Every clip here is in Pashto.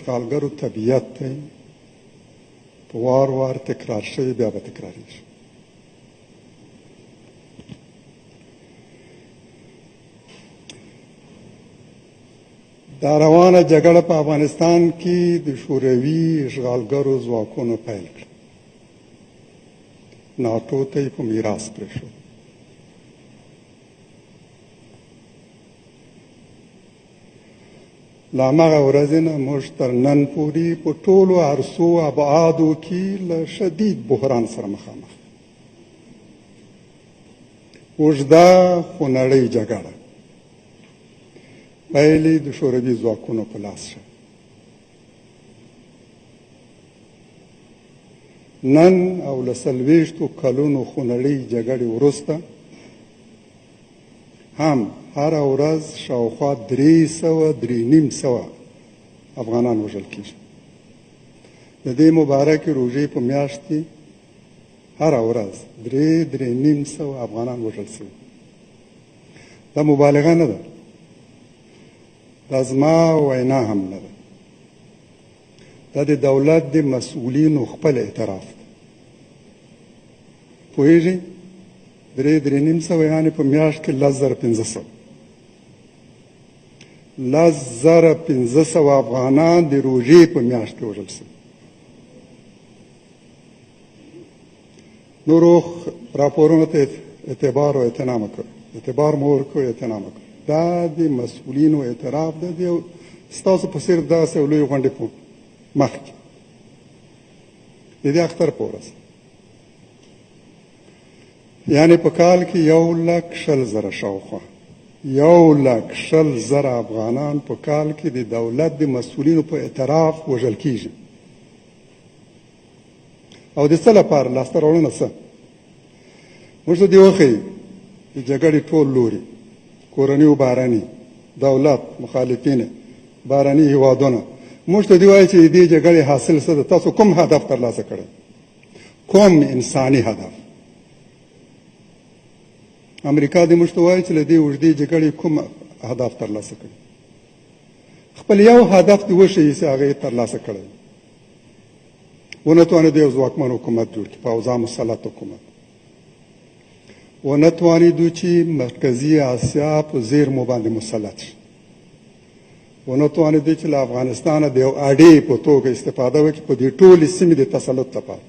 اشغالګرو طبیعت دی، په وار وار تکرار شوی، بیا به تکراریږي. دا روانه جګړه په افغانستان کې د شوروي اشغالګرو ځواکونو پیل کړه. ناټو ته یې په میراث پرېښود. له هماغه ورځې نه موږ تر نن پورې په ټولو عرصو ابعادو کې له شدید بحران سره مخامخ. اوږده خونړۍ جګړه پیل یې د شوروي ځواکونو په لاس شوه. نن او له 40 کلونو خونړۍ جګړې وروسته هم هره ورځ شاوخوا 300 افغانان وژل کېږي. د دې مبارکې روژې په میاشت کې هره ورځ 300 افغانان وژل شوي. دا مبالغه نه ده، دا زما وینا هم نه ده، دا د دولت د مسؤلینو خپل اعتراف ده. پوهېږئ 300 یعنې په میاشت کې 10,500 افغانان د روژې په میاشت کې وژل شوي. نورو راپورونو ته اعتبار او اعتنا مه کوئ، اعتبار مه ورکوئ، اعتنا مه کوئ. دا د مسؤلینو اعتراف ده، د ستاسو په څېر داسې یو لوی غونډې په مخ کې د دې اختر په ورځ، یعنې په کال کې 1,20,000 شاوخوا 1,20,000 افغانان په کال کې د دولت د مسؤلینو په اعتراف وژل کېږي. او د څه لپاره؟ لاسته راوړنه څه؟ موږ ته دې وښیي د جګړې ټول لوري، کورني و بهرني، دولت، مخالفین، بهرني هیوادونه. موږ ته دې وایي چې د دې جګړې حاصل څه ده؟ تاسو کوم هدف ترلاسه کړی؟ کوم انساني هدف؟ امریکا دې موږ ته وایي چې له دې اوږدې جګړې کوم هدف ترلاسه کړی؟ خپل یو هدف دې وښیي چې هغه یې ترلاسه کړی. ونه توانېدو یو ځواکمن حکومت جوړ کړي، پوځا مسلط حکومت. ونه توانېدو چې مرکزي اسیا په زیرمو باندې مسلط شي. ونه توانېدو چې له افغانستانه د یو اډې په توګه استفاده وکړي په دې ټولې سیمې د تسلط لپاره.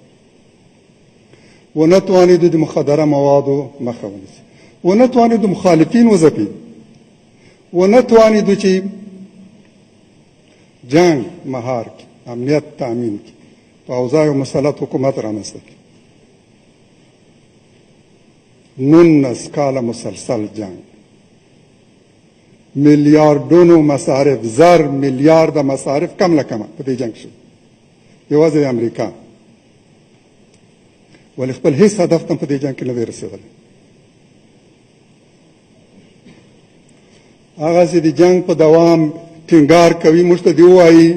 ونه توانېدو د مخدره موادو مخه ونیسي. ونه توانېدو مخالفین وځپي. ونه توانېدو چې جنګ مهار کړي، امنیت تامین کړي، پوځا یو مسلط حکومت رامنځته کړي. 19 کاله مسلسل جنگ، میلیارډونو مصارف، زر میلیارد مصارف کم له کمه په دې جنګ شوي، یوازې د امریکا. ولې خپل هیڅ هدف ته په دې جنګ کې نه دی رسېدلی. هغسې د جنګ په دوام ټینګار کوي. موږ ته دې ووایي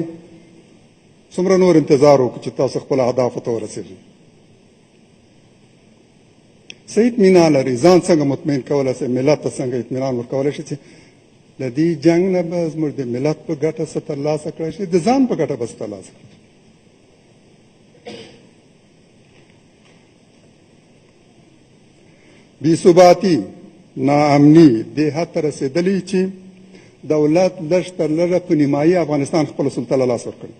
څومره نور انتظار وکړو چې تاسو خپل اهدافو ته ورسېږئ. څه اطمینان لري؟ ځان څنګه مطمئن کولی شئ؟ ملت ته څنګه اطمینان ورکولی شئ چې له دې جنګ نه به زموږ د ملت په ګټه څه ترلاسه کړی شي، د ځان په ګټه به څه ترلاسه کړی شي. بې ثباتي، ناامني دې حد ته رسېدلي چې دولت لږ تر لږه په نیمایي افغانستان خپلو سلطه له لاس ورکړي.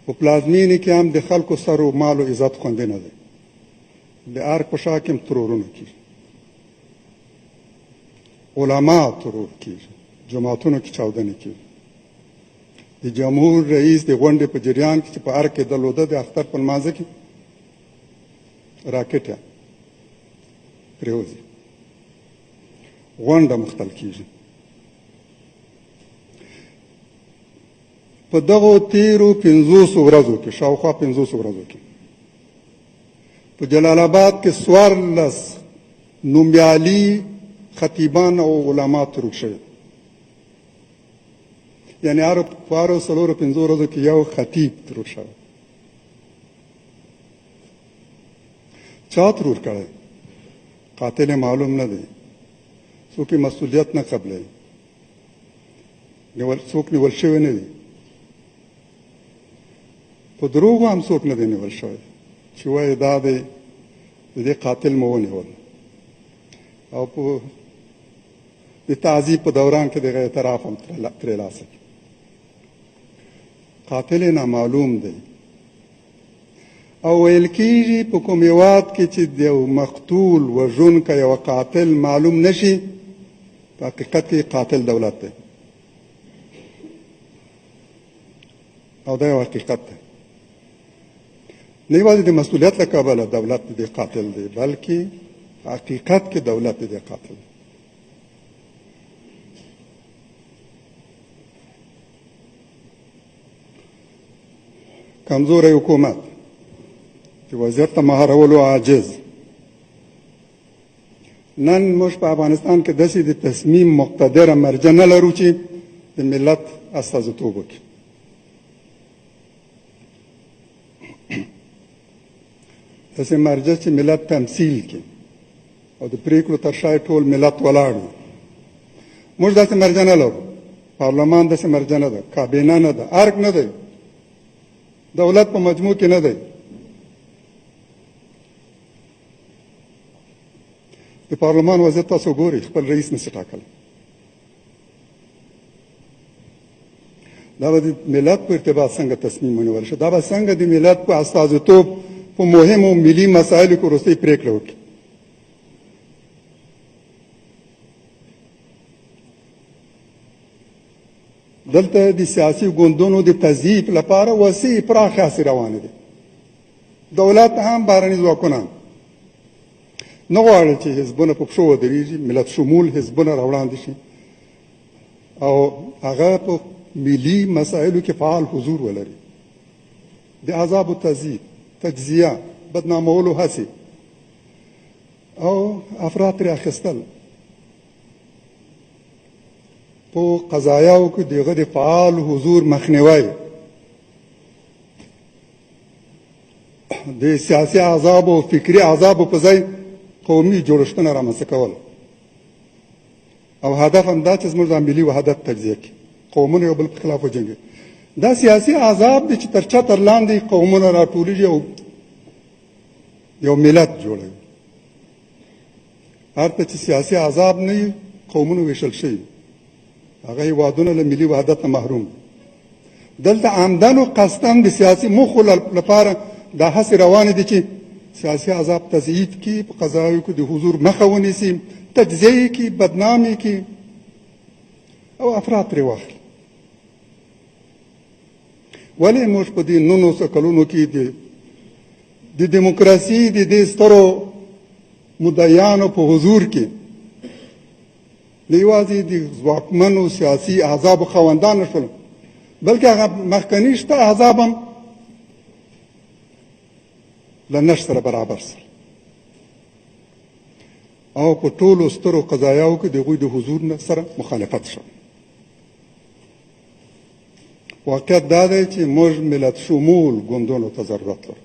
په پلازمینې کې هم د خلکو سر و مال و عزت خوندي نه دی. د ارګ په شا کې هم ترورونه کېږي، علما ترور کېږي، جماعتونو کې چاودنې کېږي. د جمهور رئیس د غونډې په جریان کې چې په ارګ کې درلوده، د اختر په لمانځه کې راکټ پرېوځي، غونډه مختل کېږي. په دغو تیرو 50 ورځو کې، شاوخوا 50 ورځو کې، په جلال آباد کې 14 نومیالي خطیبان او علما ترور شوي. یعنې په هرو 4-5 ورځو کې یو خطیب ترور شوی. چا ترور کړی؟ قاتل معلوم نه دی، څوک یې مسؤلیت نه قبلوي. څوک نیول شوی نه دي. په دروغو هم څوک نه دی نیول شوی چې وایي دا دی د دې قاتل مو ونیول، او په د تعذیب په دوران کې دغه اعتراف هم ترلاسه کړي. قاتل نامعلوم دی او ویل کېږي په کوم هېواد کې چې د یو مقتول وژونکی یو قاتل معلوم نشي، په حقیقت کې قاتل دولت دی، او دا یو حقیقت دی. نه یوازې د مسؤلیت له کبله دولت د قاتل دی، بلکې حقیقت کې دولت د قاتل دی. کمزوری حکومت چې وضعیت ته مهارولو عاجز. نن موږ په افغانستان کې داسې د تصمیم مقتدره مرجع نه لرو چې د ملت استازیتوب وکړي. داسې مرجع چې ملت تمثیل کړي او د پریکړو تر شا ټول ملت ولاړ وي. موږ داسې مرجع نه لرو. پارلمان داسې مرجع نه ده، کابینه نه ده، ارګ نه دی، دولت په مجموع کې نه دی. د پارلمان وضعیت تاسو ګورئ، خپل رئیس نشي ټاکلی. دا به د ملت په ارتباط څنګه تصمیم ونیول شي؟ دا به څنګه د ملت په استازیتوب په مهمو ملي مسایلو کې وروستۍ پرېکړه وکړي؟ دلته د سیاسي ګوندونو د تضعیف لپاره وسیع پراخې هڅې روانې دي. دولت هم بهرني ځواکونه نه غواړي چې حزبونه په پښو ودرېږي، ملت شمول حزبونه راوړاندې شي او هغه په ملي مسایلو کې فعال حضور ولري. د عذابو تضعیف، تجزیه، بدنامولو هڅې او افراد ترې اخیستل، په قضایاو کې دغه د فعال حضور مخنیوی، د سیاسي احزابو او فکري احزابو په ځای قومي جوړښتونه رامنځته کول، او هدف هم دا چې زموږ د ملي وحدت تجزیه کړي، قومونه یو بل په خلاف وجنګي. دا سیاسي احزاب دي چې تر چتر لاندې قومونه راټولېږي او یو ملت جوړوي. هر ته چې سیاسي احزاب نه وي، قومونه ویشل شوي، هغه هېوادونه له ملي وحدت نه محروم. دلته عمدن و قصدن د سیاسي موخو لپاره دا هڅې روانې دي چې سیاسي احزاب تضعیف کړي، په قضایو کې د حضور مخه ونیسي، تجزیه یې کړي، بدنامې کړي او افراد ترې واخلي. ولې موږ په دې 1900 کلونو کې د دیموکراسي د دې سترو مدعیانو په حضور کې نه یوازې د ځواکمنو سیاسي احزابو خاوندان شول، بلکې هغه مخکني شته احزاب هم له نشت سره برابر سره او په ټولو سترو قضایاو کې د هغوی د حضور سره مخالفت شو. واقعیت دا دی چې موږ ملت شمول ګوندونو ته ضرورت لرو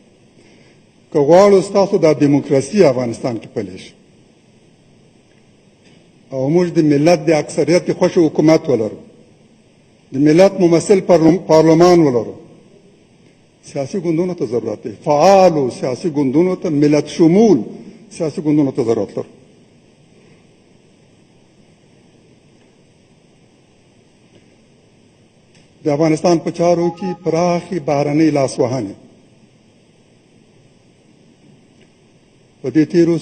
که غواړو ستاسو دا دیموکراسي افغانستان کې پلی شي او موږ د ملت د اکثریت خوښ حکومت ولرو، د ملت ممثل پارلمان ولرو. سیاسي ګوندونو ته ضرورت دی، فعالو سیاسي ګوندونو ته، ملت شمول سیاسي ګوندونو ته ضرورت لرو. د افغانستان په چارو کې پراخې بهرنۍ لاسوهنې په دې تیرو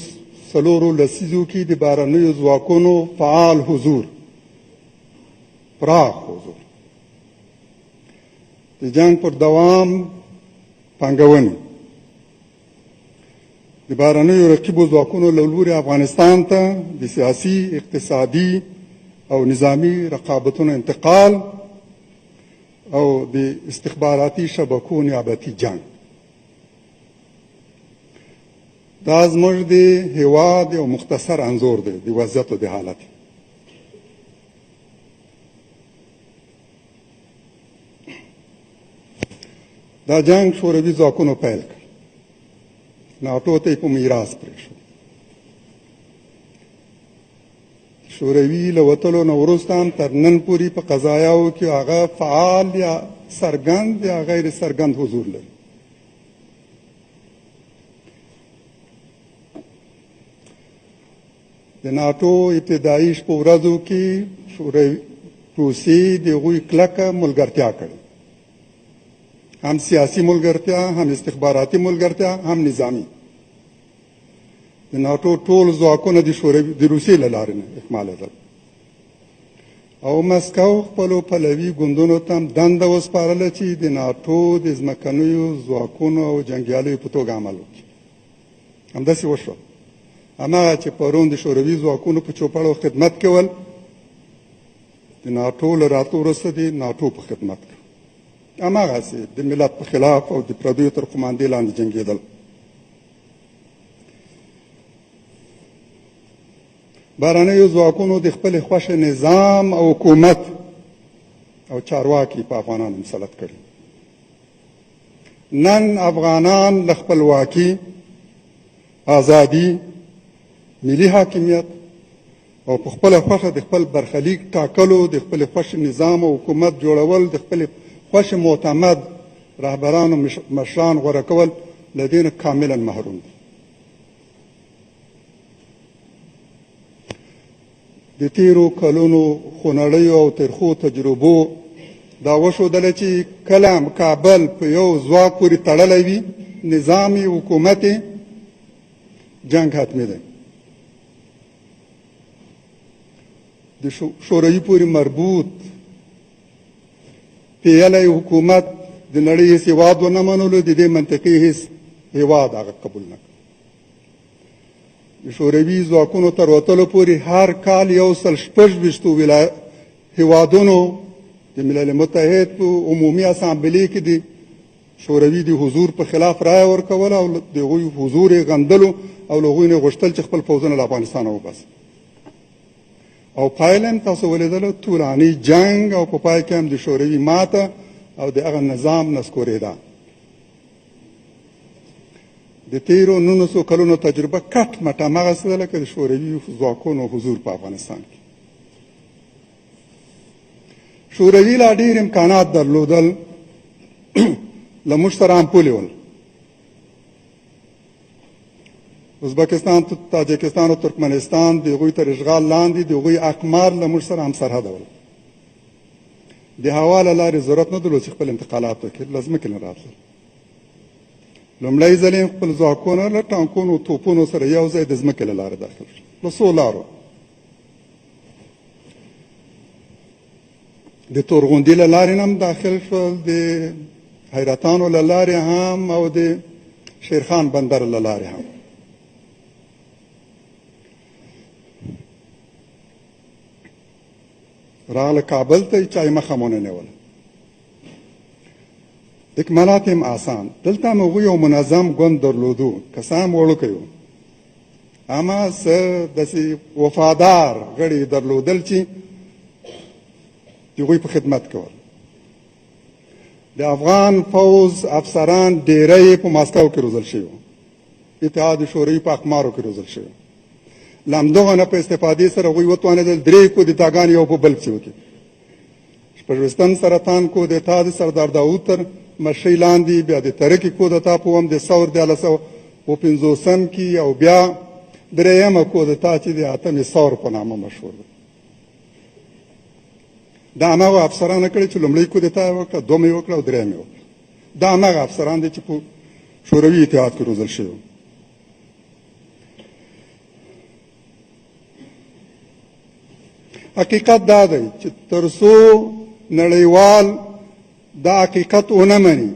4 لسیزو کې د بهرنیو ځواکونو فعال حضور، پراخ حضور، د جنگ پر دوام پانګونې، د بهرنیو رقیبو ځواکونو له لوري افغانستان ته د سیاسي، اقتصادي او نظامي رقابتونو انتقال او د استخباراتي شبکو نیابتي جنگ. دا زموږ د هېواد یو مختصر انځور دی د وضعیت او د حالت. دا جنگ شوروي ځواکونو پیل کړ، ناټو ته یې په میراث پرېښود. شوروي له وتلو نه وروسته هم تر نن پورې په قضایاو کې هغه فعال یا څرګند یا غیر څرګند حضور لري. د ناټو ابتدایي شپو ورځو کې روسیې د هغوی کلکه ملګرتیا کړې، هم سیاسي ملګرتیا، هم استخباراتي ملګرتیا، هم نظامي. د ناټو ټول ځواکونه د روسیې له لارې نه اکمال کړل او مسکو خپلو پلوي ګوندونو ته هم دنده وسپارله چې د ناټو د ځمکنیو ځواکونو او جنګیالیو په توګه عمل وکړي. همداسې وشوه. هماغه چې پرون د شوروي ځواکونو په چوپړو خدمت کول، د ناټو له راتلو وروسته د ناټو په خدمت کې هماغسې د ملت په خلاف او د پردیو تر قماندې لاندې جنګېدل. بهرنیو ځواکونو د خپلې خوښې نظام او حکومت او چارواکي په افغانانو مسلط کړي. نن افغانان له خپلواکي، ازادي، ملي حاکمیت او په خپله خوښه د خپل برخلیک ټاکلو، د خپلې خوښې نظام او حکومت جوړول، د خپلې خوښې معتمد رهبرانو مشران غوره کول له دې نه کاملا محروم دي. د تیرو کلونو خونړیو او ترخو تجربو دا وښودله چې کله کابل په یو ځواک پورې تړلی وي، نظام حکومت جنګ حتمي دی. د شوروي پورې مربوط پیالی حکومت د نړۍ هیڅ هېواد ونه منلو، د دې منطقي هیڅ هېواد هغه قبول نه کړ. د شوروي ځواکونو تر وتلو پورې هر کال 126 هېوادونو د ملل متحد په عمومي اسامبلې کې د شوروي د حضور په خلاف رایه ورکوله او د هغوی حضور یې غندلو او له هغوی نه غوښتل چې خپل پوځونه له افغانستانه وباسي. او پایله هم تاسو ولیدله، طولاني جنګ او په پای کې هم د شوروي ماته او د هغه نظام نسکورېدا. د تیرو 1900 کلونو تجربه کټ مټ هماغسې ده لکه د شوروي ځواکونو حضور په افغانستان کې. شوروي لا ډېر امکانات درلودل، له موږ سره هم پولې ول. ازبکستان، تاجکستان او ترکمنستان د هغوی تر اشغال لاندې د هغوی اقمار له موږ سره هم سرحده ول. د هوا له لارې ضرورت نه درلود چې خپل انتقالات وکړي، له ځمکې نه راتلل. لومړی ځل یې خپل ځواکونه له ټانکونو او توپونو سره یو ځای د ځمکې له لارې داخل شول، له څو لارو. د تورغوندي له لارې هم داخل شول، د حیرتانو له لارې هم او د شیرخان بندر له لارې هم. راغله کابل ته چا یې مخه مونه نیوله. اکمالات هم آسان. دلته هم هغوی یو منظم ګوند درلودو، کسان وړوکی وو، اما څه داسې وفادار غړي درلودل چې د هغوی په خدمت کول. د افغان فوز افسران ډیری په ماسکو کې روزل شوي وو، اتحاد شوروي په اقمارو کې روزل شوي. له همدغه نه په استفادې سره هغوی وتوانېدل 3 کودتاګانې یو په بل پسې وکړي. 16 سرطان کودتا د سردار داود تر مشرۍ لاندې، بیا د ترکي کودتا په وم د 1950 کې، او بیا 3مه کودتا چې د اتمې ثور په نامه مشهور ده. دا هماغه افسرانو کړي چې لومړۍ کودتا یې وکړه، دومه یې وکړه او 3مه یې وکړه. دا هماغه افسران دي چې په شوروي اتحاد کې روزل شوي. حقیقت دا دی چې تر څو نړیوال دا حقیقت ونه مني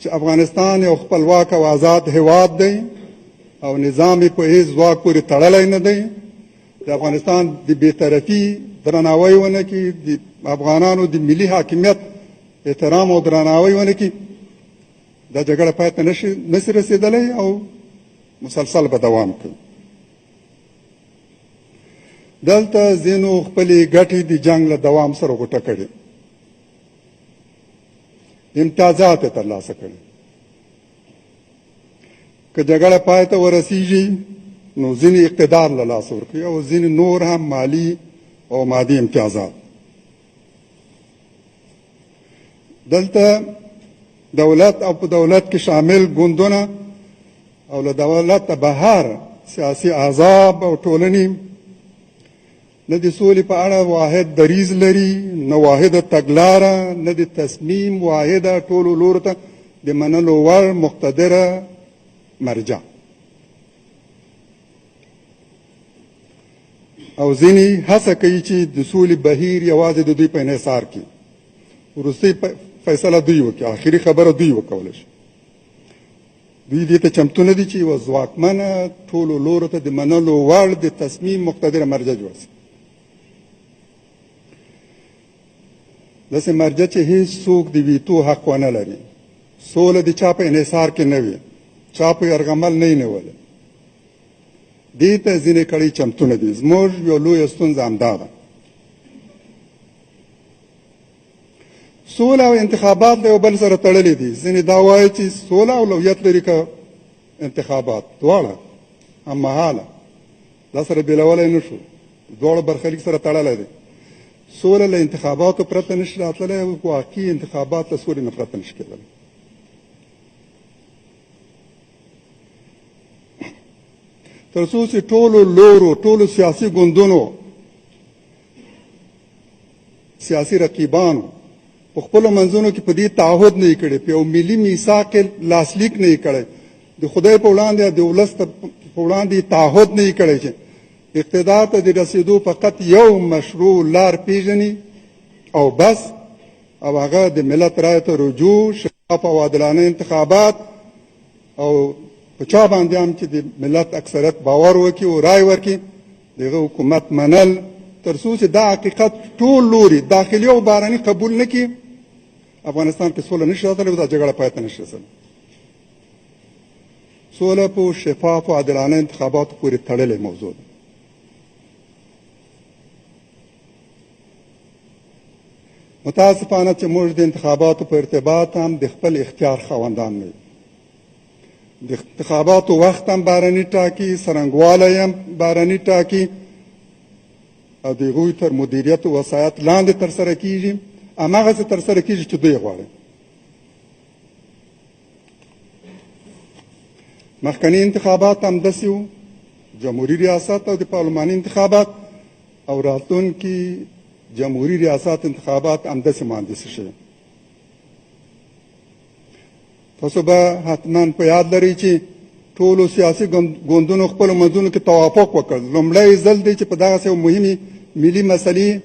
چې افغانستان یو خپلواک او آزاد هیواد دی او نظام یې په هیڅ ځواک پورې تړلی نه دی، د افغانستان د بېطرفي درناوی ونه کړي، د افغانانو د ملي حاکمیت احترام او درناوی ونه کړي، دا جګړه پای ته نشي رسېدلی او مسلسل به دوام کوي. دلته ځینو خپلې ګټې د جنګ له دوام سره غوټه کړي، امتیازات یې ترلاسه کړي. که جګړه پای ته ورسیږي نو ځینې اقتدار له لاسه ورکوي او ځینې نور هم مالی او مادي امتیازات. دلته دولت او په دولت کې شامل ګوندونه او له دولت بهر سیاسي احزاب او ټولنې نه د سولې په اړه واحد دریځ لري، نه واحده تګلاره، نه د تصمیم واحده ټولو لورو ته د منلو وړ مقتدره مرجع. او ځینې هڅه کوي چې د سولې بهیر یوازې د دوی په انحصار کې وروستۍ فیصله دوی وکړي، آخري خبره دوی وکولی شي. دوی دې ته چمتو نه دي چې یوه ځواکمنه ټولو لورو ته د منلو وړ د تصمیم مقتدره مرجع جوړ شي. داسې مرجع چې هیڅ څوک د ویتو حق ونه لري، سوله د چا په انحصار کې نه وي، چا په یرغمل نه یې نیولی. دې ته ځینې کړۍ چمتو نه دي. زموږ یو لویه ستونزه همدا ده. سوله او انتخابات له یو بل سره تړلي دي. ځینې دا وایي چې سوله اولویت لري که انتخابات، دواړه هممهاله، دا سره بېلولی نه شو، دواړه برخلیک سره تړلی دی. سوله له انتخاباتو پرته نشي راتللی، واقعي انتخابات له سولې نه پرته نشي کېدلی. تر څو چې ټولو لورو، ټولو سیاسي ګوندونو، سیاسي رقیبانو په خپلو منځونو کې په دې تعهد نه یې کړی، په یو ملي میثاق لاسلیک نه یې کړی، د خدای په وړاندې د ولس په وړاندې تعهد نه یې کړی چې اقتدار ته د رسېدو فقط یو مشروع لار پیژني او بس، او هغه د ملت رایې ته رجوع، شفاف او عادلانه انتخابات، او په چا باندې هم چې د ملت اکثریت باور وکړي او رای ورکړي د هغه حکومت منل. تر څو چې دا حقیقت ټول لوري داخلي او بهرني قبول نه کړي، افغانستان کې سوله نشي راتلی او دا جګړه پای ته نشي رسېدلی. سوله په شفاف او عادلانه انتخاباتو پورې تړلې موضوع ده. متاسفانه چې موږ د انتخاباتو په ارتباط هم د خپل اختیار خاوندان نه یو. د انتخاباتو وخت هم بهرني ټاکي، څرنګوالی هم بهرني ټاکي، او د هغوی تر مدیریت او وسایت لاندې ترسره کیږي، هماغسې ترسره کیږي چې دوی غواړي. مخکني انتخابات هم داسې وو، جمهوري ریاست او د پارلماني انتخابات، او راتلونکي جمهوري ریاست انتخابات هم داسې مهندسي شوي. تاسو به حتما په یاد لرئ چې ټولو سیاسي ګوندونو خپلو منځونو کې توافق وکړ. لومړی ځل دی چې په دغسې یو مهمې ملي مسلې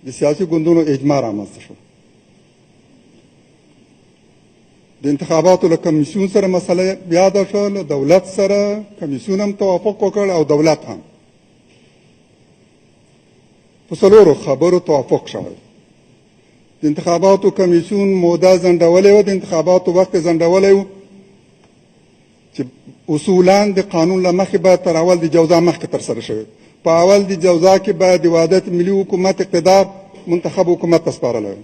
د سیاسي ګوندونو اجماع رامنځته شو. د انتخاباتو له کمیسیون سره مسله یاده شوه، له دولت سره کمیسیون هم توافق وکړ او دولت هم. په څلورو خبرو توافق شوی. د انتخاباتو کمیسیون موده ځنډولې وه، د انتخاباتو وخت یې ځنډولی و چې اصولاً د قانون له مخې باید تر اول د جوزا مخکې ترسره شوی. په اول د جوزا کې باید د وحدت ملي حکومت اقتدار منتخب حکومت ته سپارلی و،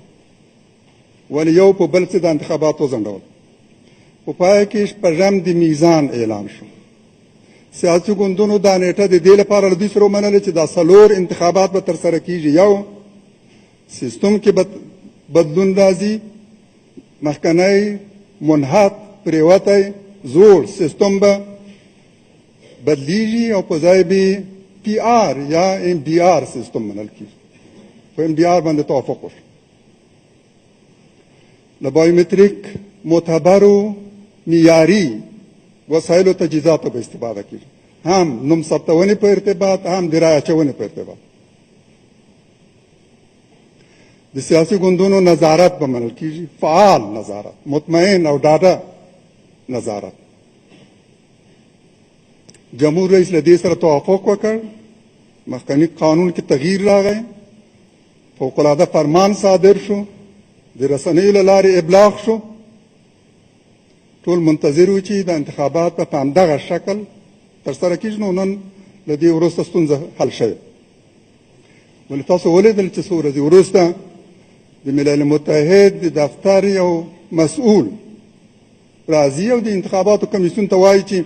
ولې یو په بل څه د انتخاباتو ځنډول. په پای کې شپږم د میزان اعلان شو. سیاسي ګوندونو دا نیټه د دې لپاره له دوی سره ومنله چې دا څلور انتخابات به ترسره کیږي. یو، سیستم کې بدلون راځي، مخکنی منحط پریوتی زوړ سیستم به بدلیږي او په ځای به پی آر یا ام بی آر سیستم منل کیږي. په ام بی آر باندې توافق وشو. له بایومتریک معتبرو معیاري وسایلو تجهیزاتو به استفاده کیږي، هم نوم ثبتونې په ارتباط، هم د رایې اچونې په ارتباط. د سیاسي ګوندونو نظارت به منل کیږي، فعال نظارت، مطمئن او ډاډه نظارت. جمهور رئیس له دې سره توافق وکړ. مخکني قانون کې تغییر راغی، فوق العاده فرمان صادر شو، د رسنیو له لارې ابلاغ شو. ټول منتظر وو چې د انتخابات په همدغه شکل ترسره کیږي. نو نن له دې وروسته ستونزه حل شوې. ولې تاسو ولیدل چې څو ورځې وروسته د ملل متحد د دفتر یو مسؤول راځي او د انتخاباتو کمیسیون ته وایي چې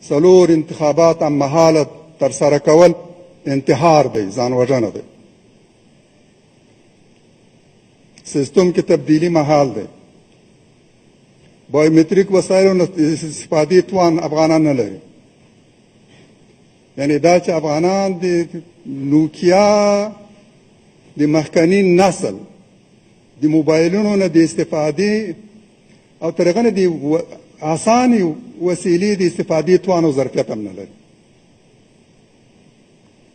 څلور انتخابات هم مهاله ترسره کول انتحار دی، ځان وژنه دی. سیستم کې تبدیلی محال دی. بایومتریک وسایلو نه استفادې توان افغانان نه لري. یعنی دا چې افغانان د نوکیا د مخکنی نسل د موبایلونو نه د استفادې او طریقه نه د اساني وسیلې د استفادې توان او ظرفیت هم نه لري.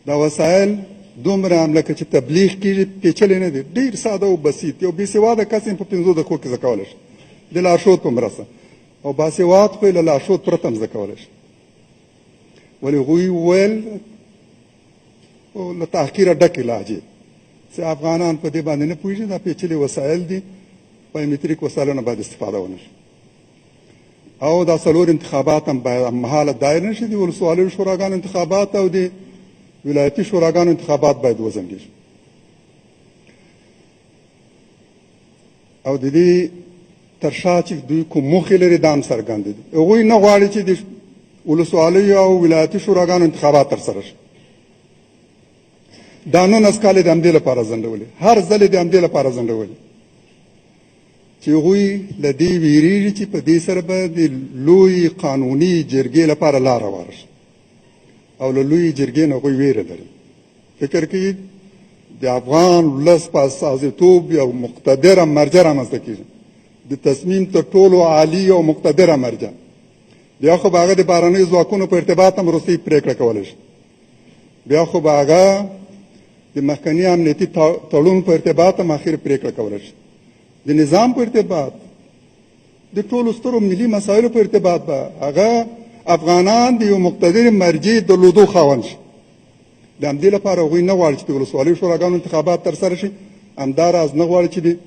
دا وسایل دومره هم لکه چې تبلیغ کېږي پیچلې نه دي، ډېر ساده او بسیط. یو بېسواده کس یې په 5 دقیقو کې زده کولی شي د لارښود په مرسته، او باسواد خو یې له لارښود پرته هم زده کولی شي. ولې هغوی وویل له تحقیره ډکې لهجې چې افغانان په دې باندې نه پوهېږي، دا پیچلي وسایل دي، بایومتریک وسایلو نه باید استفاده ونه شي. او دا څلور انتخابات هم باید مهاله دایر نه شي. د ولسوالیو شوراګانو انتخابات او د ولایتي شوراګانو انتخابات باید وځنډېږي. او د دې تر شا چې دوی کوم موخې لري دا هم څرګند دي. هغوی نه غواړي چې د ولسوالیو او ولایتي شوراګانو انتخابات ترسره شي. دا 19 کال یې د همدې لپاره ځنډولي، هر ځل یې د همدې لپاره ځنډولي چې هغوی له دې ویرېږي چې په دې سره به د لوی قانوني جرګې لپاره لاره هواره شي، او له لوی جرګې نه هغوی ویره لري. فکر کوي د افغان ولس په استازیتوب یو مقتدره مرجع رامنځته کېږي، د تصمیم تر ټولو عالي او مقتدره مرجع. بیا خو به هغه د بهرنیو ځواکونو په ارتباط هم وروستۍ پرېکړه کولی شي. بیا خو به هغه د مخکني امنیتي تړون په ارتباط هم اخر پرېکړه کولی شي. د نظام په ارتباط، د ټولو سترو ملي مسایلو په ارتباط به هغه افغانان د یو مقتدر مرجع درلودو خاوند شي. د همدې لپاره هغوی نه غواړي چې د ولسوالیو شوراګانو انتخابات ترسره شي، همداراز نه غواړي چې د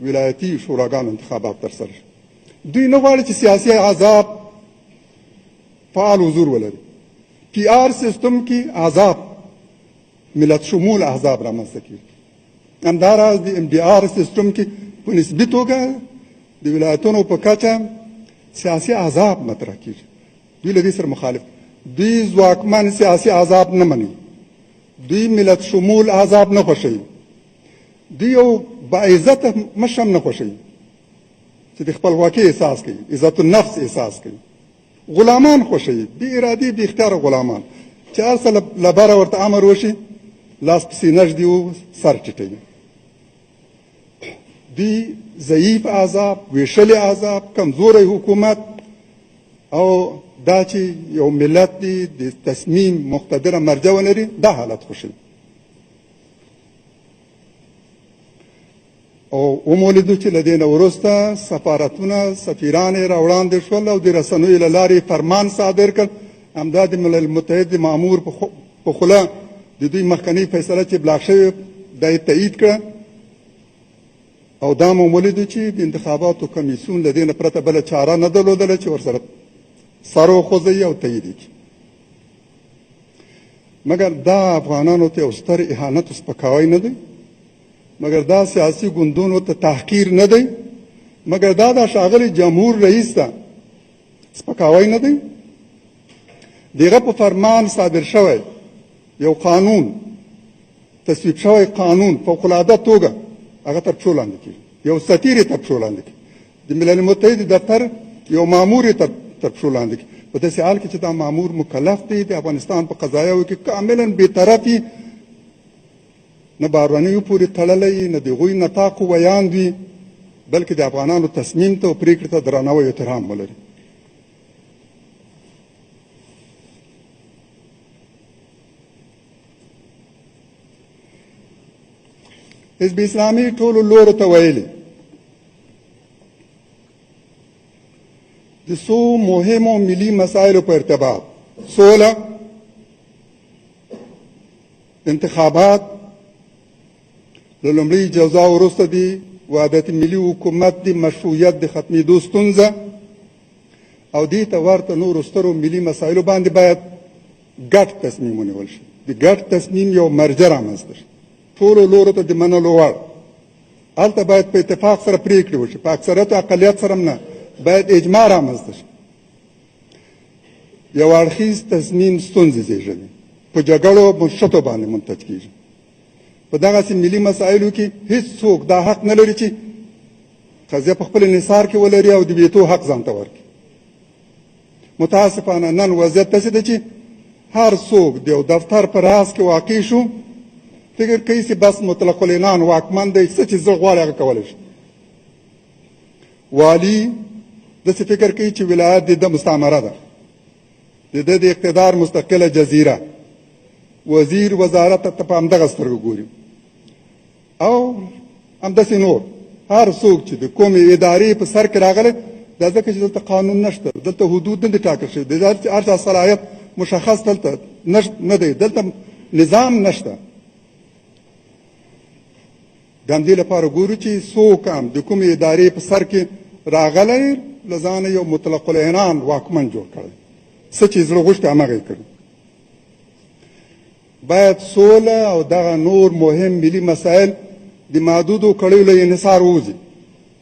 ولایتي شوراګانو انتخابات ترسره شي. دوی نه غواړي چې سیاسي احزاب فعال حضور ولري. پی آر سیستم کې احزاب ملت شمول احزاب رامنځته کېږي. همداراز د ام ډي آر سیستم کې په نسبي توګه د ولایتونو په کچه سیاسي احزاب مطرح کېږي. دوی له دې سره مخالف. دوی ځواکمن سیاسي احزاب نه مني. دوی ملت شمول احزاب نه خوښوي. دوی یو باعزته مشر هم نه خوښوي چې د خپلواکۍ احساس کوي، عزت النفس احساس کوي. غلامان خوښوي، بې ارادي بې اختیاره غلامان چې هر څه له بره ورته امر وشي لاس پسې نږدي و سر ټیټوي. دوی ضعیف احزاب، ویشلي احزاب، کمزوری حکومت او دا چې یو ملت دی د تصمیم مقتدره مرجع ولري، دا حالت خوښوي. او ومولیدو چې له دې نه وروسته سفارتونه، سفیران یې راوړاندې شول او د رسنیو له لارې فرمان صادر کړ. همدا د ملل متحد د مامور په خوله د دوی مخکنۍ فیصله چې بلاک شوې دا یې تایید کړه. او دا مو ولیدو چې د انتخاباتو کمیسیون له دې نه پرته بله چاره نه درلودله چې ورسره سر وخوځوي او تایید یې کړي. مګر دا افغانانو ته یو ستر اهانت او سپکاوی نه دی، مګر دا سیاسي ګوندونو ته تحقیر نه دی، مګر دا د ښاغلي جمهور رئیس ته سپکاوی نه دی. دغه په فرمان صادر شوی یو قانون، تصویب شوی قانون فوق العاده توګه هغه تر پښو لاندې کېږي. یو سفیر یې تر پښو لاندې کړي، د ملل متحد دفتر یو مامور یې تر پښو لاندې کړي. په داسې حال کې چې دا مامور مکلف دی د افغانستان په قضایاو کې کاملا بېطرف وي، نه بهرنیو پورې تړلی، نه د هغوی نطاق ویان وي، بلکې د افغانانو تصمیم ته او پرېکړې ته درناوی او احترام ولري. حزب اسلامي ټولو لورو ته ویلي د څو مهمو ملي مسایلو په ارتباط: سوله، انتخابات، له لومړۍ جوزا وروسته د وحدت ملي حکومت د مشروعیت د ختمېدو ستونزه او دې ته ورته نورو سترو ملي مسایلو باندې باید ګډ تصمیم ونیول شي. د ګډ تصمیم یو مرجع رامنځته شي، ټولو لورو ته د منلو وړ. هلته باید په اتفاق سره پرېکړې وشي، په اکثریت او اقلیت سره هم نه، باید اجماع رامنځته شي. یو اړخیز تصمیم ستونزې زېږوي، په جګړو منشطو باندې منتج کېږي. په دغسې ملي مسایلو کې هېڅوک دا حق نه لري چې قضیه په خپل انحصار کې ولري او د ویتو حق ځان ته ورکړي. متاسفانه نن وضعیت داسې ده چې هر څوک د یو دفتر په راز کې واقع شو، فکر کوي چې بس مطلق العنان واکمن دی، څه چې زه غواړي هغه کولی شي. والي داسې فکر کوي چې ولایت د ده مستعمره ده، د ده د اقتدار مستقله جزیره. وزیر وزارت ته په همدغه سترګو ګوري. او همداسې نور هر څوک چې د کومې ادارې په سر کې راغلی، دا ځکه چې دلته قانون نشته، دلته حدود نه دي ټاکل شوي، د هر چا صلاحیت مشخص دلته نه دی، دلته نظام نشته. د همدې لپاره ګورو چې څوک هم د کومې ادارې په سر کې راغلی، له ځانه یو مطلق العنان واکمن جوړ کړی، څه چې زړه غوښتي هماغه یې کړي. باید سوله او دغه نور مهم ملي مسایل د محدودو کړیو له انحصار ووځي.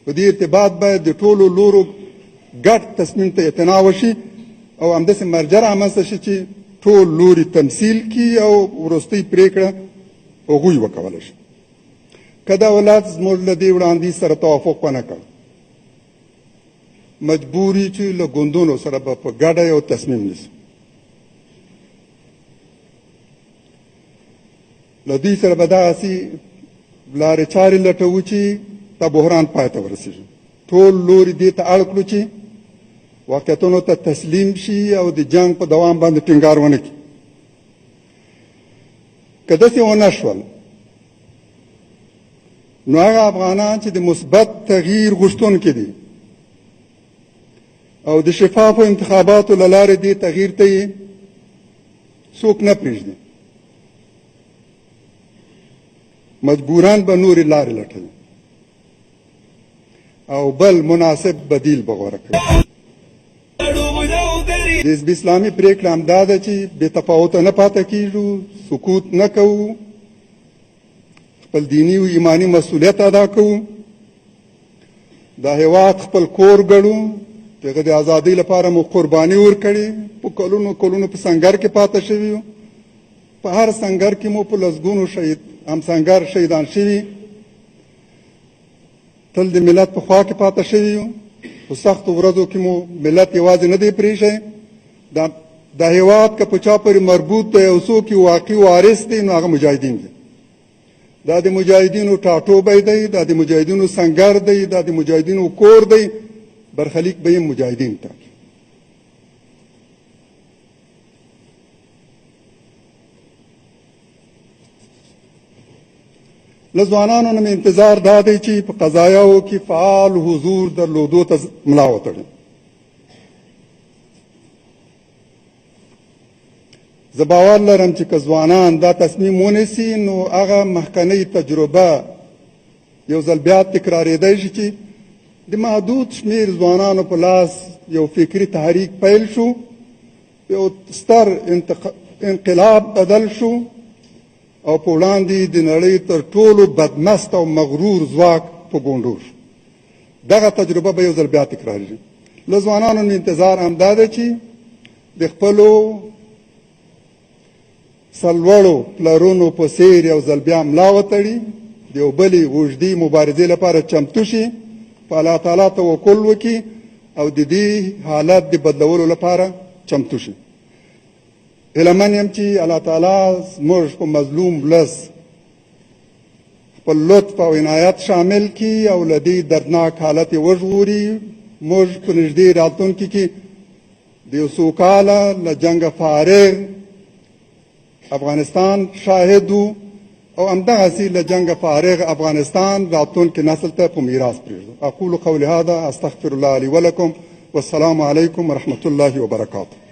په دې ارتباط باید د ټولو لورو ګډ تصمیم ته اعتنا وشي او همداسې مرجع رامنځته شي چې ټول لوري تمثیل کړي او وروستۍ پرېکړه هغوی وکولی شي. که دولت زموږ له دې وړاندیز سره توافق ونه کړ، مجبور یو چې له ګوندونو سره به په ګډه یو تصمیم نیسو. له دوی سره به دغسې لارې چارې لټوو چې دا بحران پای ته ورسېږي. ټول لوري دې ته اړ کړو چې واقعیتونو ته تسلیم شي او د جنګ په دوام باندې ټینګار ونه کړي. که داسې ونه شول، نو هغه افغانان چې د مثبت تغییر غوښتونکي دي او د شفافو انتخاباتو له لارې دې تغییر ته یې څوک نه پرېږدي، مجبوران به نورې لارې لټوي او بل مناسب بدیل به غوره کوي. د حزب اسلامي پرېکړه همدا ده چې بې تفاوته نه پاتې کېږو، سکوت نه کوو، خپل دیني او ایماني مسؤلیت ادا کوو، دا هېواد خپل کور ګڼو، دغه د ازادۍ لپاره مو قرباني ورکړې، په کلونو کلونو په سنګر کې پاتې شوي یو، په هر سنګر کې مو په لسګونو همسنګر شهیدان شوي، تل د ملت په خوا کې پاتې شوي یو. په سختو ورځو کې مو ملت یوازې نه دی پرېښی. دا هېواد که په چا پورې مربوط دی یو څوک یې واقعي وارث دی، نو هغه مجاهدین دي. دا د مجاهدینو ټاټوبی دی، دا د مجاهدینو سنګر دی، دا د مجاهدینو کور دی، برخلیک به یې مجاهدین ټاکي. له ځوانانو نه مې انتظار دا دی چې په قضایاو کې فعال حضور درلودو ته ملا وتړي. زه باور لرم چې که ځوانان دا تصمیم ونیسي، نو هغه مخکنۍ تجربه یو ځل بیا تکرارېدی شي چې د محدود شمېر ځوانانو په لاس یو فکري تحریک پیل شو، یو ستر انقلاب بدل شو او په وړاندې د نړۍ تر ټولو بدمست او مغرور ځواک په ګونډو شو. دغه تجربه به یو ځل بیا تکرارېږي. له ځوانانو مې انتظار همدا ده چې د خپلو سرلوړو پلرونو په څېر یو ځل بیا ملا وتړي، د یو بلې اوږدې مبارزې لپاره چمتو شي، په الله تعالی توکل وکړي او د دې حالت د بدلولو لپاره چمتو شي. هیله یم چې الله تعالی زموږ په مظلوم ولس خپل لطف او عنایت شامل کړي او له دې دردناک حالت یې وژغوري. موږ په نږدې راتلونکي کې د یو سوکاله له جنګه فارغ افغانستان شاهد وو او همدغسې له جنګه فارغ افغانستان راتلونکي نسل ته په میراث پرېږدو. اقول قولي هذا استغفر الله لي ولكم والسلام عليكم ورحمة الله وبركاته.